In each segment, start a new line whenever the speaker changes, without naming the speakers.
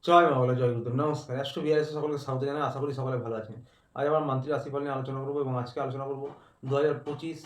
জয় মা বলো, জয় গুরুদেব। নমস্কার। অ্যাস্ট্রো বিহার সকলকে স্বাগত জানাই। আশা করি সকলে ভালো আছেন। আজ আমার মান্থলি রাশিফল নিয়ে আলোচনা করব এবং আজকে আলোচনা করব ২০২৫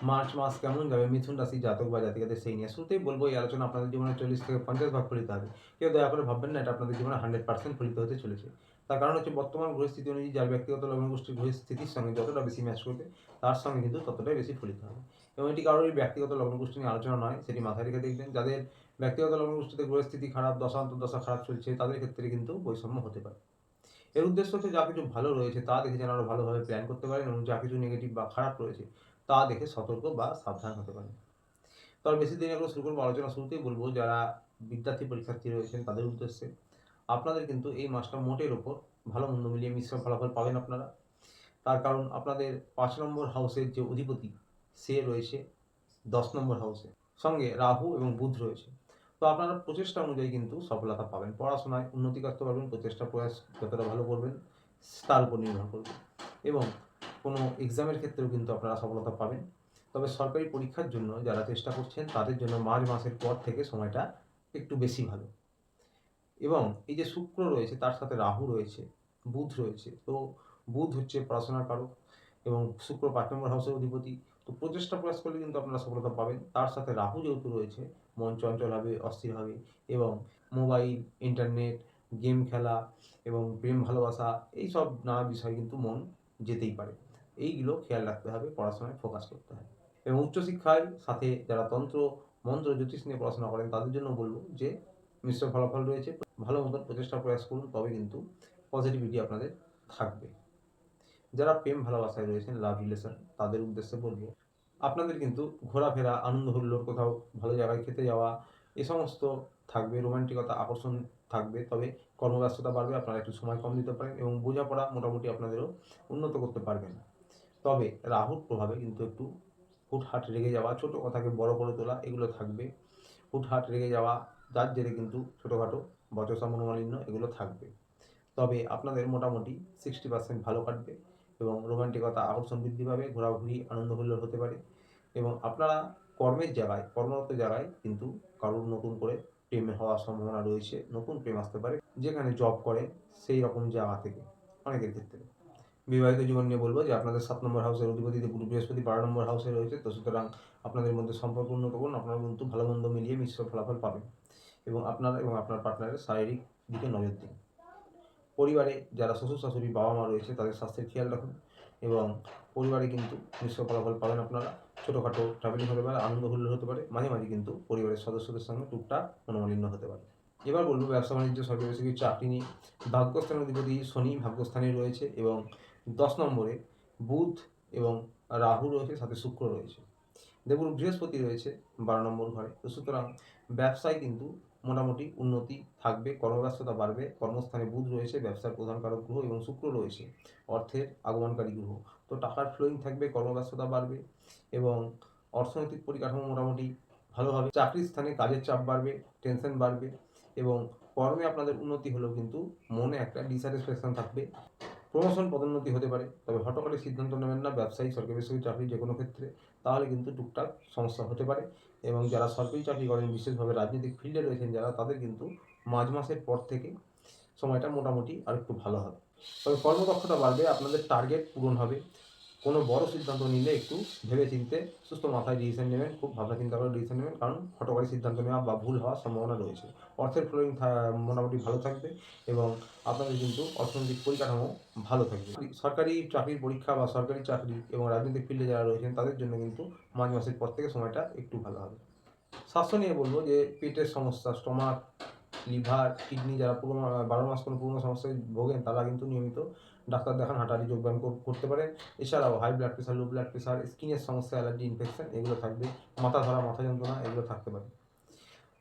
মার্চ মাস কেমন যাবে মিথুন রাশির জাতক বা জাতিকাদের সেই নিয়ে। শুরুতেই বলব এই আলোচনা আপনাদের জীবনে ৪০ থেকে ৫০ ভাগ ফলিত হবে। কেউ দয়া করে ভাববেন না এটা আপনাদের জীবনে 100% ফলিত হতে চলেছে। তার কারণ হচ্ছে বর্তমান গ্রহস্থিতি অনুযায়ী যার ব্যক্তিগত লগ্ন গোষ্ঠীর গ্রহস্থিতির সঙ্গে যতটা বেশি ম্যাচ করবে তার সঙ্গে কিন্তু ততটাই বেশি ফলিত হবে। এবং এটি কারোরই ব্যক্তিগত লগ্ন গোষ্ঠী নিয়ে আলোচনা নয়, সেটি মাথায় রেখে দেখবেন। যাদের ব্যক্তিগত লগ্নগোষ্ঠীতে গ্রহস্থিতি খারাপ, দশা অন্তর্দশা খারাপ চলছে, তাদের ক্ষেত্রে কিন্তু বৈষম্য হতে পারে। এর উদ্দেশ্য হচ্ছে যা কিছু ভালো রয়েছে তা দেখে যেন আরও ভালোভাবে প্ল্যান করতে পারেন এবং যা কিছু নেগেটিভ বা খারাপ রয়েছে তা দেখে সতর্ক বা সাবধান হতে পারেন। তবে বেশি দেরি না করে শুরু করবো আলোচনা। শুরুতেই বলবো যারা বিদ্যার্থী পরীক্ষার্থী রয়েছেন তাদের উদ্দেশ্যে আপনাদের কিন্তু এই মাসটা মোটের ওপর ভালো মন্দ মিলিয়ে মিশ্র ফলাফল পাবেন আপনারা। তার কারণ আপনাদের ৫ নম্বর হাউসের যে অধিপতি সে রয়েছে ১০ নম্বর হাউসে, সঙ্গে রাহু এবং বুধ রয়েছে। তো আপনারা প্রচেষ্টা অনুযায়ী কিন্তু সফলতা পাবেন। পড়াশোনায় উন্নতি করতে পারবেন, প্রচেষ্টা প্রয়াস যতটা ভালো করবেন তার উপর নির্ভর করবে। এবং কোনো এক্সামের ক্ষেত্রেও কিন্তু আপনারা সফলতা পাবেন। তবে সরকারি পরীক্ষার জন্য যারা চেষ্টা করছেন তাদের জন্য মার্চ মাসের পর থেকে সময়টা একটু বেশি ভালো। এবং এই যে শুক্র রয়েছে তার সাথে রাহু রয়েছে, বুধ রয়েছে। তো বুধ হচ্ছে পড়াশোনার কারক এবং শুক্র ৫ নম্বর হাউসের অধিপতি। তো প্রচেষ্টা প্রয়াস করলে কিন্তু আপনারা সফলতা পাবেন। তার সাথে রাহু যেহেতু রয়েছে, মন চঞ্চল হবে, অস্থির হবে এবং মোবাইল, ইন্টারনেট, গেম খেলা এবং প্রেম ভালোবাসা এইসব নানা বিষয়ে কিন্তু মন যেতেই পারে। এইগুলো খেয়াল রাখতে হবে, পড়াশোনায় ফোকাস করতে হবে। এবং উচ্চশিক্ষায় সাথে যারা তন্ত্র, মন্ত্র, জ্যোতিষ নিয়ে পড়াশোনা করেন তাদের জন্য বলব যে মিশ্র ফলাফল রয়েছে। ভালো মতন প্রচেষ্টা প্রয়াস করুন, তবে কিন্তু পজিটিভিটি আপনাদের থাকবে। যারা প্রেম ভালোবাসায় রয়েছেন, লাভ রিলেশন, তাদের উদ্দেশ্যে বলব আপনাদের কিন্তু ঘোরাফেরা, আনন্দ হুল্লোড়, কোথাও ভালো জায়গায় খেতে যাওয়া এ সমস্ত থাকবে। রোমান্টিকতা, আকর্ষণ থাকবে। তবে কর্মব্যস্ততা বাড়বে, আপনারা একটু সময় কম দিতে পারেন এবং বোঝাপড়া মোটামুটি আপনাদেরও উন্নত করতে পারবেন। তবে রাহুর প্রভাবে কিন্তু একটু হুটহাট রেগে যাওয়া, ছোট কথাকে বড় করে তোলা এগুলো থাকবে। হুটহাট রেগে যাওয়া, যার জেরে কিন্তু ছোটোখাটো বচসা, মনোমালিন্য এগুলো থাকবে। তবে আপনাদের মোটামুটি 60% ভালো কাটবে এবং রোমান্টিকতা, আকর্ষণ বৃদ্ধি পাবে, ঘোরাঘুরি, আনন্দ হুল্লোড় হতে পারে এবং আপনারা কর্মের জায়গায়, কর্মরত জায়গায় কিন্তু কারোর নতুন করে প্রেম হওয়ার সম্ভাবনা রয়েছে। নতুন প্রেম আসতে পারে যেখানে জব করে সেই রকম জায়গা থেকে অনেকের ক্ষেত্রে। বিবাহিত জীবন নিয়ে বলব যে আপনাদের ৭ নম্বর হাউসের অধিপতি দেবগুরু বৃহস্পতি ১২ নম্বর হাউসে রয়েছে। তো সুতরাং আপনাদের মধ্যে সম্পর্ক উন্নত করুন, আপনারা কিন্তু ভালো মন্দ মিলিয়ে মিশ্র ফলাফল পাবেন এবং আপনারা এবং আপনার পার্টনারের শারীরিক দিকে নজর দিন। পরিবারে যারা শ্বশুর শাশুড়ি, বাবা মা রয়েছে তাদের স্বাস্থ্যের খেয়াল রাখুন এবং পরিবারে কিন্তু মিশ্র ফলাফল পাবেন আপনারা। ছোটোখাটো ট্রাভেলিং হতে পারে, আনন্দ হুল্লোড় হতে পারে, মাঝে মাঝে কিন্তু পরিবারের সদস্যদের সঙ্গে টুকটাক মনোমালিন্য হতে পারে। এবার বলব ব্যবসা বাণিজ্য, সরকারি বেসরকারি চাকরি নিয়ে। ভাগ্যস্থানের অধিপতি শনি ভাগ্যস্থানে রয়েছে এবং ১০ নম্বরে বুধ এবং রাহু রয়েছে, সাথে শুক্র রয়েছে। দেবগুরু বৃহস্পতি রয়েছে ১২ নম্বর ঘরে। তো সুতরাং ব্যবসায় কিন্তু মোটামুটি উন্নতি থাকবে, কর্মব্যস্ততা বাড়বে। কর্মস্থানে বুধ রয়েছে, ব্যবসার প্রধান কারক গ্রহ, এবং শুক্র রয়েছে অর্থের আগমনকারী গ্রহ। তো টাকার ফ্লোয়িং থাকবে, কর্মব্যস্ততা বাড়বে এবং অর্থনৈতিক পরিকাঠামো মোটামুটি ভালো হবে। চাকরির স্থানে কাজের চাপ বাড়বে, টেনশন বাড়বে এবং কর্মে আপনাদের উন্নতি হলেও কিন্তু মনে একটা ডিস্যাটিসফ্যাকশন থাকবে। প্রমোশন, পদোন্নতি হতে পারে। তবে হঠাৎ সিদ্ধান্ত নেবেন না ব্যবসায়ী, সরকারি বেসরকারি চাকরি যে কোনো ক্ষেত্রে, তাহলে কিন্তু টুকটাক সমস্যা হতে পারে। এবং যারা সরকারি চাকরি করেন, বিশেষভাবে রাজনৈতিক ফিল্ডে রয়েছেন যারা, তাদের কিন্তু মার্চ মাসের পর থেকে সময়টা মোটামুটি আর একটু ভালো হবে। তবে কর্মদক্ষতা বাড়বে, আপনাদের টার্গেট পূরণ হবে। কোনো বড় সিদ্ধান্ত নিলে একটু ভেবেচিন্তে সুস্থ মাথায় ডিসিশন নেবেন, খুব ভাবনা চিন্তা করে ডিসিশন নেবেন, কারণ হঠকারী সিদ্ধান্ত নেওয়া বা ভুল হওয়ার সম্ভাবনা রয়েছে। অর্থের ফ্লোয়িং মোটামুটি ভালো থাকবে এবং আপনাদের কিন্তু অর্থনৈতিক পরিকাঠামো ভালো থাকবে। সরকারি চাকরির পরীক্ষা বা সরকারি চাকরি এবং রাজনৈতিক ফিল্ডে যারা রয়েছেন তাদের জন্য কিন্তু মার্চ মাসের পর থেকে সময়টা একটু ভালো হবে। স্বাস্থ্য নিয়ে বলব যে পেটের সমস্যা, স্টমাক, লিভার, কিডনি, যারা ১২ মাস কোনো পুরনো সমস্যায় ভোগেন তারা কিন্তু নিয়মিত ডাক্তার দেখান, হাঁটাহাঁটি, যোগব্যায়াম করতে পারেন। এছাড়াও high blood pressure, low blood pressure, স্কিনের সমস্যা, অ্যালার্জি, ইনফেকশন এগুলো থাকবে। মাথা ধরা, মাথা যন্ত্রণা এগুলো থাকতে পারে।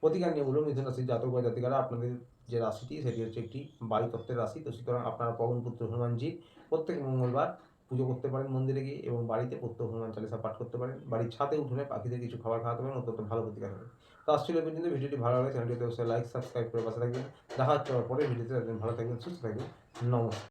প্রতিকার নিয়ে বলুন, মিথুন রাশির জাতক বা জাতিকারা, আপনাদের যে রাশিটি সেটি হচ্ছে একটি বায়ুতত্ত্বের রাশি। তো সুতরাং আপনারা পবনপুত্র হনুমানজি প্রত্যেক মঙ্গলবার পুজো করতে পারেন মন্দিরে গিয়ে এবং বাড়িতে প্রত্যহ হনুমান চালিসা পাঠ করতে পারেন। বাড়ির ছাদে উঠোনে পাখিদের কিছু খাবার খাওয়াতে পারেন, অত্যন্ত ভালো প্রতিকার হবে। তো আসছিল পর্যন্ত ভিডিওটি ভালো লাগে চ্যানেলটিতে অবশ্যই লাইক, সাবস্ক্রাইব করে পাশে থাকবেন। দেখা হচ্ছে আবার পরের ভিডিওতে। ভালো থাকবেন, সুস্থ থাকবেন। নমস্কার।